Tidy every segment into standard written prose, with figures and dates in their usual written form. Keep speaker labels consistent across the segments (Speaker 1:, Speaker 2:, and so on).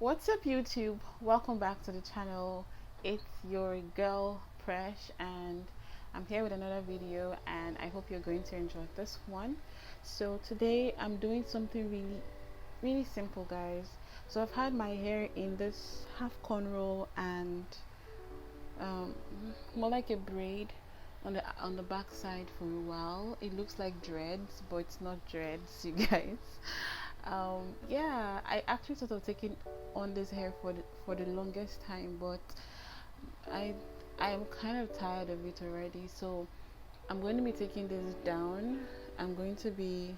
Speaker 1: What's up, YouTube? Welcome back to the channel. It's your girl Presh, and I'm here with another video, and I hope you're going to enjoy this one. So today I'm doing something really simple, guys. So I've had my hair in this half cornrow and um, more like a braid on the back side for a while. It looks like dreads, but it's not dreads, you guys. Yeah, I actually thought of taking on this hair for the longest time, but I I'm kind of tired of it already. So I'm going to be taking this down. I'm going to be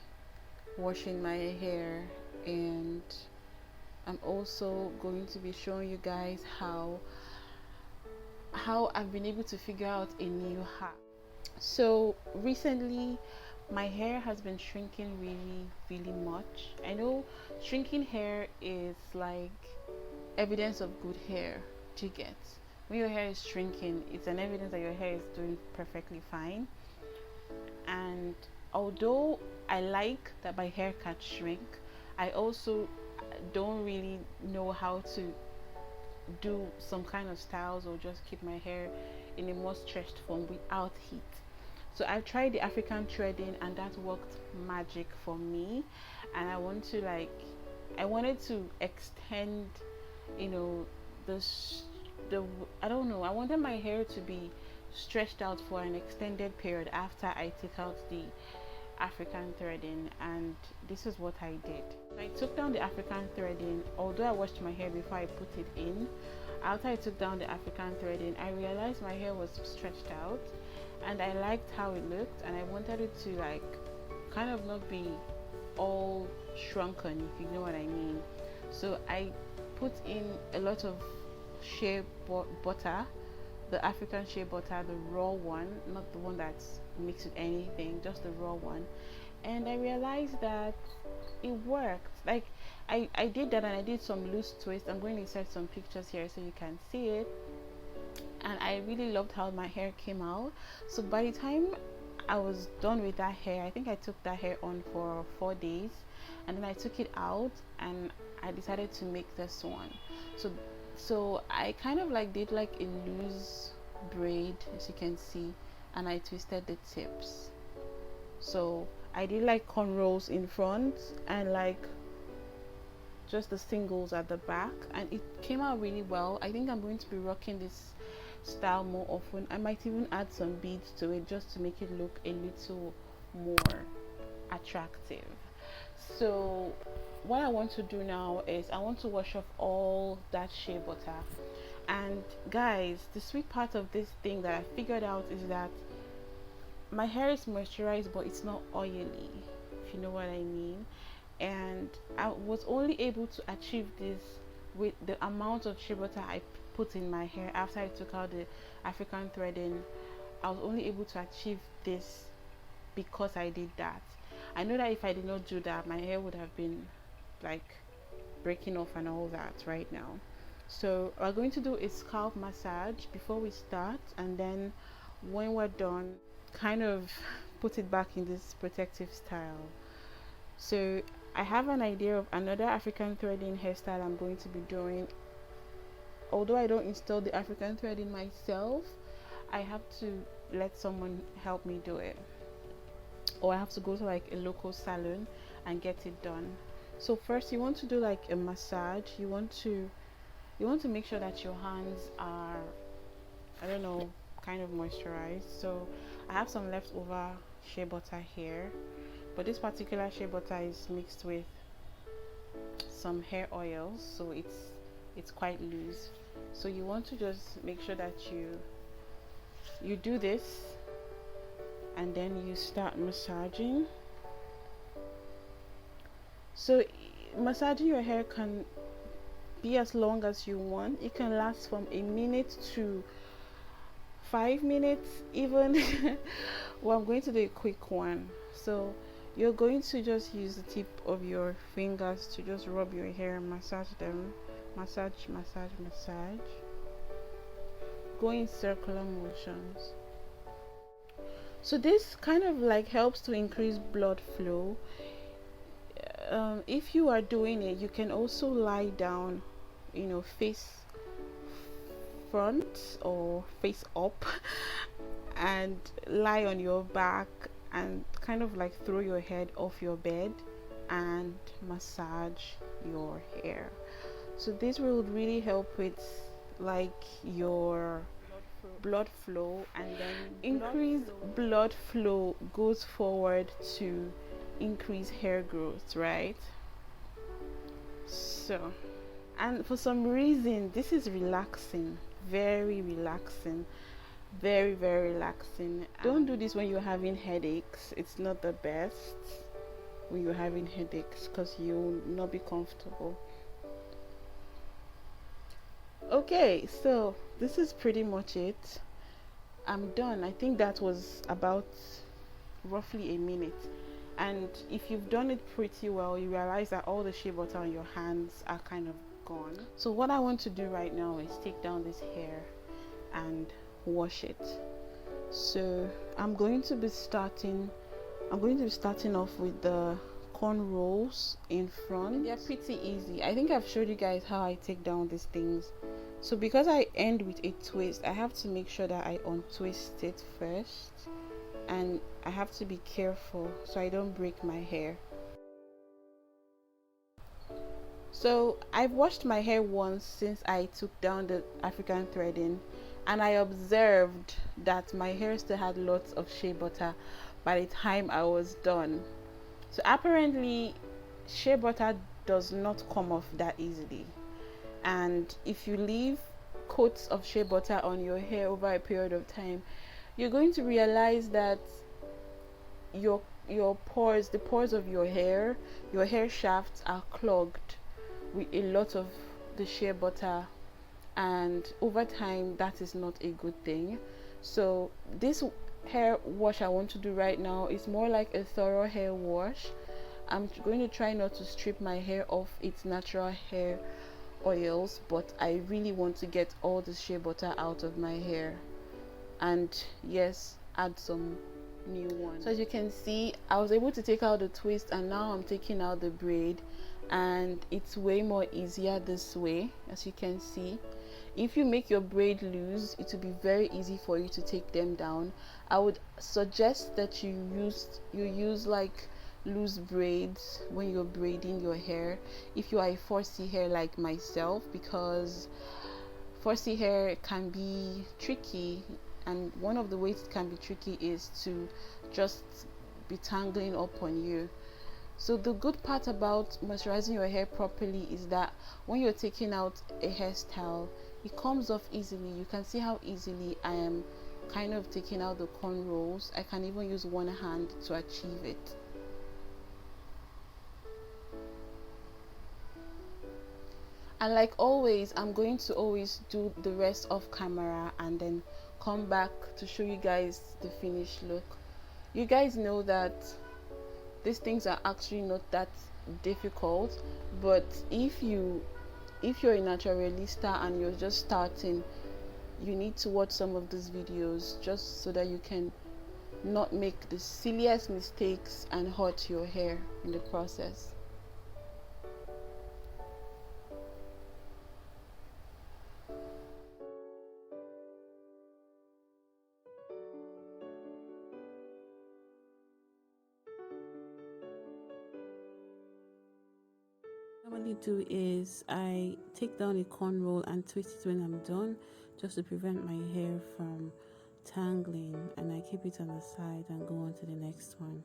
Speaker 1: washing my hair, and I'm also going to be showing you guys how I've been able to figure out a new hack. So recently my hair has been shrinking really much. I know shrinking hair is like evidence of good hair. Do you get? When your hair is shrinking, it's an evidence that your hair is doing perfectly fine. And although I like that my hair can shrink, I also don't really know how to do some kind of styles or just keep my hair in a more stretched form without heat. So I've tried the African threading, and that worked magic for me. And I wanted to extend, you know, the I don't know, I wanted my hair to be stretched out for an extended period after I took out the African threading, and this is what I did. I took down the African threading. Although I washed my hair before I put it in, after I took down the African threading, I realized my hair was stretched out, and I liked how it looked, and I wanted it to like kind of not be all shrunken, if you know what I mean. So I put in a lot of shea butter, the African shea butter, the raw one, not the one that's mixed with anything, just the raw one. And I realized that it worked. Like I did that, and I did some loose twist. I'm going to insert some pictures here so you can see it. And I really loved how my hair came out. So by the time I was done with that hair, I think I took that hair on for 4 days, and then I took it out and I decided to make this one. So I kind of like did like a loose braid, as you can see, and I twisted the tips. So I did like cornrows in front and like just the singles at the back, and it came out really well. I think I'm going to be rocking this style more often. I might even add some beads to it just to make it look a little more attractive. So what I want to do now is I want to wash off all that shea butter. And guys, the sweet part of this thing that I figured out is that my hair is moisturized, but it's not oily, if you know what I mean. And I was only able to achieve this with the amount of shea butter I put in my hair after I took out the African threading. I was only able to achieve this because I did that. I know that if I did not do that, my hair would have been like breaking off and all that right now. So we're going to do a scalp massage before we start, and then when we're done, kind of put it back in this protective style. So I have an idea of another African threading hairstyle I'm going to be doing. Although I don't install the African threading myself, I have to let someone help me do it, or I have to go to like a local salon and get it done. So first you want to do like a massage. You want to make sure that your hands are, I don't know, kind of moisturized. So I have some leftover shea butter here, but this particular shea butter is mixed with some hair oils, so it's quite loose. So you want to just make sure that you do this, and then you start massaging. So massaging your hair can be as long as you want. It can last from a minute to 5 minutes even. Well, I'm going to do a quick one. So you're going to just use the tip of your fingers to just rub your hair and massage them. Massage. Go in circular motions. So this kind of like helps to increase blood flow. If you are doing it, you can also lie down face front or face up and lie on your back and kind of like throw your head off your bed and massage your hair. So this will really help with like your blood flow, and then increased blood flow goes forward to increase hair growth, right? So, and for some reason this is relaxing, very relaxing, very relaxing. Don't do this when you're having headaches. It's not the best when you're having headaches because you'll not be comfortable. Okay, so this is pretty much it. I'm done. I think that was about roughly a minute, and if you've done it pretty well, you realize that all the shea butter on your hands are kind of gone. So what I want to do right now is take down this hair and wash it. So I'm going to be starting off with the corn rolls in front. They're pretty easy. I think I've showed you guys how I take down these things. So because I end with a twist, I have to make sure that I untwist it first, and I have to be careful so I don't break my hair. So I've washed my hair once since I took down the African threading, and I observed that my hair still had lots of shea butter by the time I was done. So apparently shea butter does not come off that easily, and if you leave coats of shea butter on your hair over a period of time, you're going to realize that your pores, the pores of your hair shafts are clogged with a lot of the shea butter, and over time that is not a good thing. So this hair wash I want to do right now is more like a thorough hair wash. I'm going to try not to strip my hair off its natural hair oils, but I really want to get all the shea butter out of my hair, and yes, add some new one. So as you can see, I was able to take out the twist, and now I'm taking out the braid, and it's way more easier this way. As you can see, if you make your braid loose, it will be very easy for you to take them down. I would suggest that you use like loose braids when you're braiding your hair if you are a 4C hair like myself, because 4C hair can be tricky, and one of the ways it can be tricky is to just be tangling up on you. So the good part about moisturizing your hair properly is that when you're taking out a hairstyle, it comes off easily. You can see how easily I am kind of taking out the corn rolls. I can even use one hand to achieve it. And like always, I'm going to always do the rest off camera and then come back to show you guys the finished look. You guys know that these things are actually not that difficult, but if you're a naturalista and you're just starting, you need to watch some of these videos just so that you can not make the silliest mistakes and hurt your hair in the process. What I normally do is I take down a corn roll and twist it when I'm done, just to prevent my hair from tangling, and I keep it on the side and go on to the next one.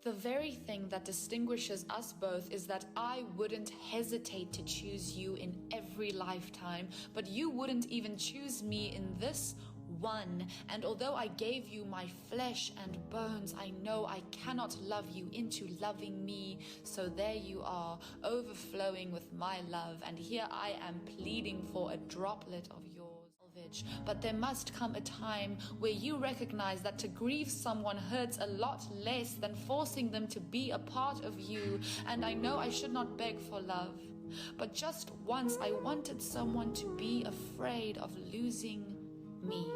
Speaker 2: The very thing that distinguishes us both is that I wouldn't hesitate to choose you in every lifetime, but you wouldn't even choose me in this one. And although I gave you my flesh and bones, I know I cannot love you into loving me. So there you are, overflowing with my love, and here I am pleading for a droplet of yours. But there must come a time where you recognize that to grieve someone hurts a lot less than forcing them to be a part of you. And I know I should not beg for love, but just once I wanted someone to be afraid of losing me.